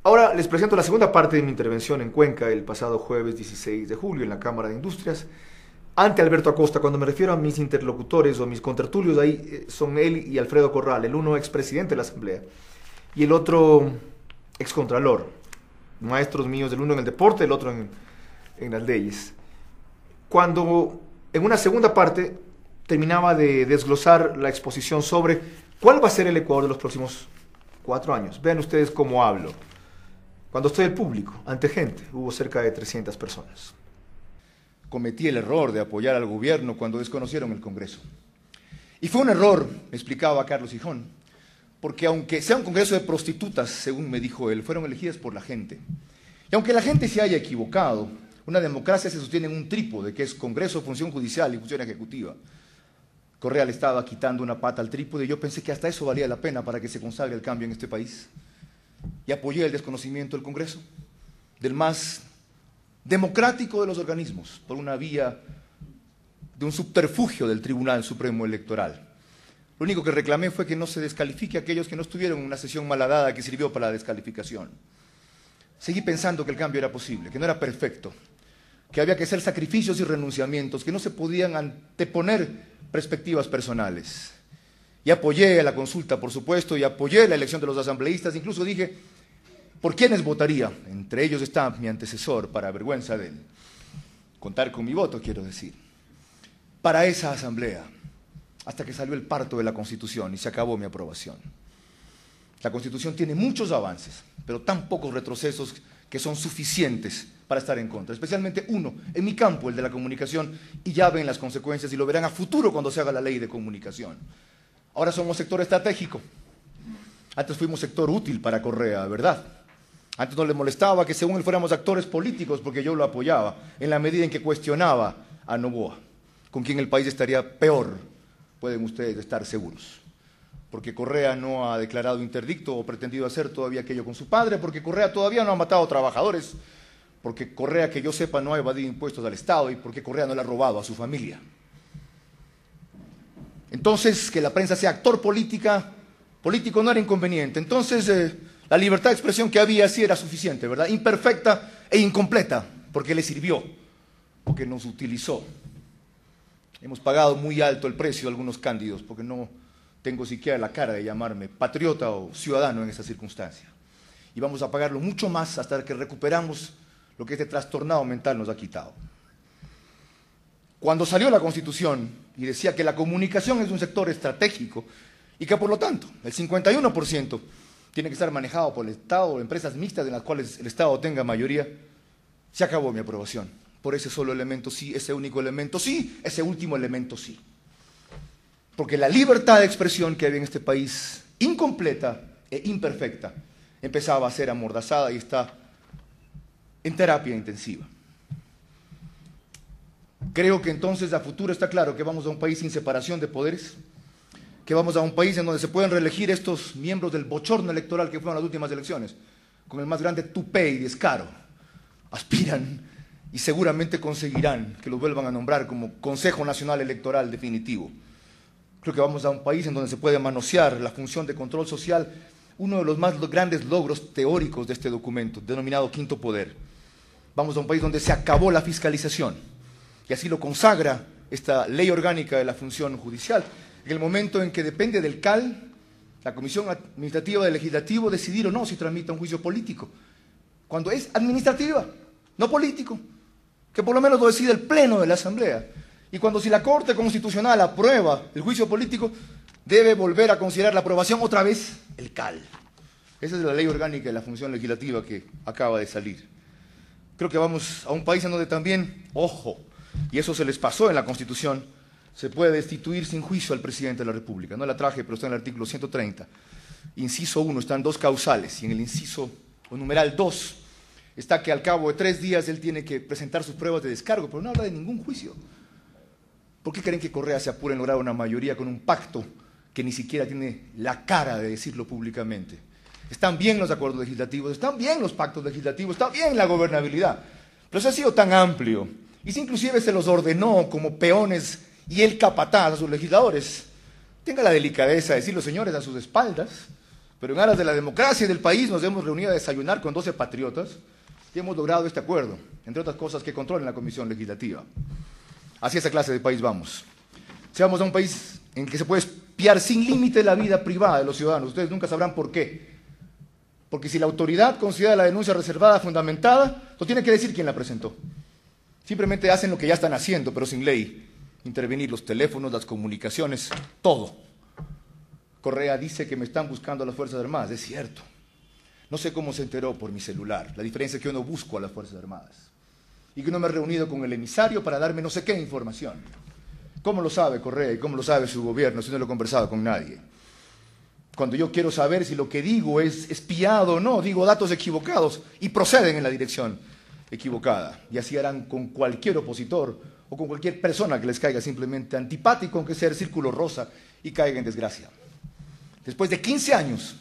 Ahora les presento la segunda parte de mi intervención en Cuenca el pasado jueves 16 de julio en la Cámara de Industrias ante Alberto Acosta. Cuando me refiero a mis interlocutores o mis contertulios, ahí son él y Alfredo Corral, el uno expresidente de la Asamblea y el otro excontralor, maestros míos, el uno en el deporte, el otro en las leyes. Cuando en una segunda parte terminaba de desglosar la exposición sobre cuál va a ser el Ecuador de los próximos 4 años. Vean ustedes cómo hablo. Cuando estoy en público, ante gente, hubo cerca de 300 personas. Cometí el error de apoyar al gobierno cuando desconocieron el Congreso. Y fue un error, me explicaba Carlos Hijón, porque aunque sea un Congreso de prostitutas, según me dijo él, fueron elegidas por la gente. Y aunque la gente se haya equivocado, una democracia se sostiene en un trípode, que es Congreso, función judicial y función ejecutiva. Correa le estaba quitando una pata al trípode y yo pensé que hasta eso valía la pena para que se consagre el cambio en este país. Y apoyé el desconocimiento del Congreso, del más democrático de los organismos, por una vía de un subterfugio del Tribunal Supremo Electoral. Lo único que reclamé fue que no se descalifique a aquellos que no estuvieron en una sesión malhadada que sirvió para la descalificación. Seguí pensando que el cambio era posible, que no era perfecto, que había que hacer sacrificios y renunciamientos, que no se podían anteponer perspectivas personales. Y apoyé la consulta, por supuesto, y apoyé la elección de los asambleístas. Incluso dije, ¿por quiénes votaría? Entre ellos está mi antecesor, para vergüenza de él. Contar con mi voto, quiero decir. Para esa asamblea, hasta que salió el parto de la Constitución y se acabó mi aprobación. La Constitución tiene muchos avances, pero tan pocos retrocesos que son suficientes para estar en contra. Especialmente uno, en mi campo, el de la comunicación, y ya ven las consecuencias y lo verán a futuro cuando se haga la ley de comunicación. Ahora somos sector estratégico. Antes fuimos sector útil para Correa, ¿verdad? Antes no le molestaba que según él fuéramos actores políticos porque yo lo apoyaba, en la medida en que cuestionaba a Noboa, con quien el país estaría peor, pueden ustedes estar seguros. Porque Correa no ha declarado interdicto o pretendido hacer todavía aquello con su padre, porque Correa todavía no ha matado trabajadores, porque Correa, que yo sepa, no ha evadido impuestos al Estado y porque Correa no le ha robado a su familia. Entonces, que la prensa sea actor político no era inconveniente. Entonces, la libertad de expresión que había sí era suficiente, ¿verdad? Imperfecta e incompleta, porque le sirvió, porque nos utilizó. Hemos pagado muy alto el precio de algunos cándidos, porque no tengo siquiera la cara de llamarme patriota o ciudadano en esa circunstancia. Y vamos a pagarlo mucho más hasta que recuperamos lo que este trastornado mental nos ha quitado. Cuando salió la Constitución y decía que la comunicación es un sector estratégico y que por lo tanto el 51% tiene que estar manejado por el Estado o empresas mixtas en las cuales el Estado tenga mayoría, se acabó mi aprobación. Por ese solo elemento sí, ese único elemento sí, ese último elemento sí. Porque la libertad de expresión que había en este país, incompleta e imperfecta, empezaba a ser amordazada y está en terapia intensiva. Creo que entonces a futuro está claro que vamos a un país sin separación de poderes, que vamos a un país en donde se pueden reelegir estos miembros del bochorno electoral que fueron las últimas elecciones, con el más grande tupé y descaro. Aspiran y seguramente conseguirán que los vuelvan a nombrar como Consejo Nacional Electoral definitivo. Creo que vamos a un país en donde se puede manosear la función de control social, uno de los más grandes logros teóricos de este documento, denominado Quinto Poder. Vamos a un país donde se acabó la fiscalización, y así lo consagra esta ley orgánica de la función judicial, en el momento en que depende del CAL, la Comisión Administrativa del Legislativo, decidir o no si tramita un juicio político, cuando es administrativa, no político, que por lo menos lo decide el Pleno de la Asamblea. Y cuando si la Corte Constitucional aprueba el juicio político, debe volver a considerar la aprobación otra vez el CAL. Esa es la ley orgánica de la función legislativa que acaba de salir. Creo que vamos a un país en donde también, ojo, y eso se les pasó en la Constitución, se puede destituir sin juicio al presidente de la República. No la traje, pero está en el artículo 130. Inciso 1, están 2 causales, y en el inciso o numeral 2 está que al cabo de 3 días él tiene que presentar sus pruebas de descargo, pero no habla de ningún juicio. ¿Por qué creen que Correa se apura en lograr una mayoría con un pacto que ni siquiera tiene la cara de decirlo públicamente? Están bien los acuerdos legislativos, están bien los pactos legislativos, está bien la gobernabilidad, pero eso ha sido tan amplio, y si inclusive se los ordenó como peones y el capataz a sus legisladores, tenga la delicadeza de decirlo, señores, a sus espaldas, Pero en aras de la democracia y del país nos hemos reunido a desayunar con 12 patriotas y hemos logrado este acuerdo, entre otras cosas que controlen la Comisión Legislativa. Hacia esa clase de país vamos. Seamos a un país en que se puede espiar sin límite la vida privada de los ciudadanos. Ustedes nunca sabrán por qué. Porque si la autoridad considera la denuncia reservada fundamentada, no tiene que decir quién la presentó. Simplemente hacen lo que ya están haciendo, pero sin ley. Intervenir los teléfonos, las comunicaciones, todo. Correa dice que me están buscando a las Fuerzas Armadas. Es cierto. No sé cómo se enteró por mi celular. La diferencia es que yo no busco a las Fuerzas Armadas. Y que no me he reunido con el emisario para darme no sé qué información. ¿Cómo lo sabe Correa y cómo lo sabe su gobierno si no lo he conversado con nadie? Cuando yo quiero saber si lo que digo es espiado o no, digo datos equivocados y proceden en la dirección equivocada. Y así harán con cualquier opositor o con cualquier persona que les caiga simplemente antipático, aunque sea el círculo rosa, y caiga en desgracia. Después de 15 años,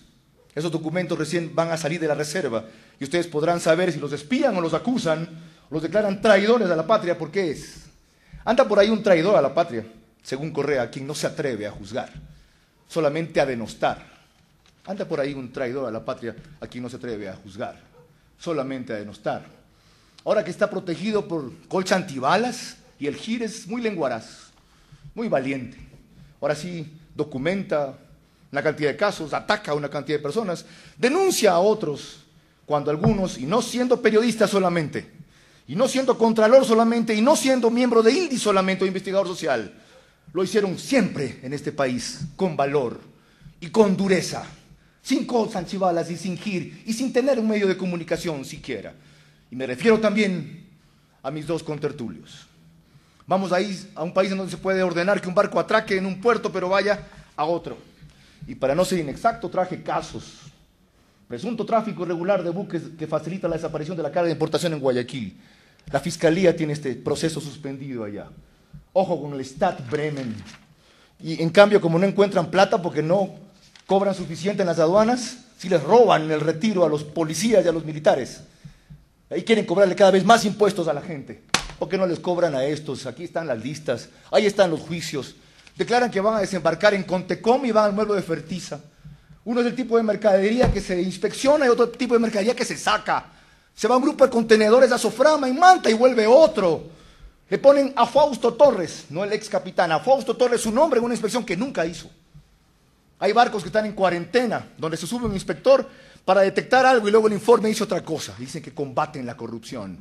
esos documentos recién van a salir de la reserva y ustedes podrán saber si los espían o los acusan, o los declaran traidores a la patria, ¿por qué es? Anda por ahí un traidor a la patria, según Correa, quien no se atreve a juzgar, solamente a denostar. Anda por ahí un traidor a la patria a quien no se atreve a juzgar, solamente a denostar. Ahora que está protegido por colcha antibalas y el GIR es muy lenguaraz, muy valiente. Ahora sí documenta una cantidad de casos, ataca a una cantidad de personas, denuncia a otros, cuando algunos, y no siendo periodista solamente, y no siendo contralor solamente, y no siendo miembro de INDI solamente o investigador social, lo hicieron siempre en este país, con valor y con dureza, sin colchas antibalas y sin GIR, y sin tener un medio de comunicación siquiera. Y me refiero también a mis dos contertulios. Vamos ahí a un país en donde se puede ordenar que un barco atraque en un puerto, pero vaya a otro. Y para no ser inexacto, traje casos. Presunto tráfico irregular de buques que facilita la desaparición de la carga de importación en Guayaquil. La Fiscalía tiene este proceso suspendido allá. Ojo con el Stadt Bremen. Y en cambio, como no encuentran plata porque no cobran suficiente en las aduanas, sí les roban el retiro a los policías y a los militares. Ahí quieren cobrarle cada vez más impuestos a la gente. ¿Por qué no les cobran a estos? Aquí están las listas, ahí están los juicios. Declaran que van a desembarcar en Contecom y van al muelle de Fertiza. Uno es el tipo de mercadería que se inspecciona y otro tipo de mercadería que se saca. Se va un grupo de contenedores a Soframa y Manta y vuelve otro. Le ponen a Fausto Torres, no el ex capitán, a Fausto Torres su nombre en una inspección que nunca hizo. Hay barcos que están en cuarentena, donde se sube un inspector para detectar algo y luego el informe dice otra cosa. Dicen que combaten la corrupción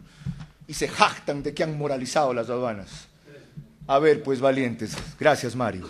y se jactan de que han moralizado las aduanas. A ver, pues valientes. Gracias, Mario.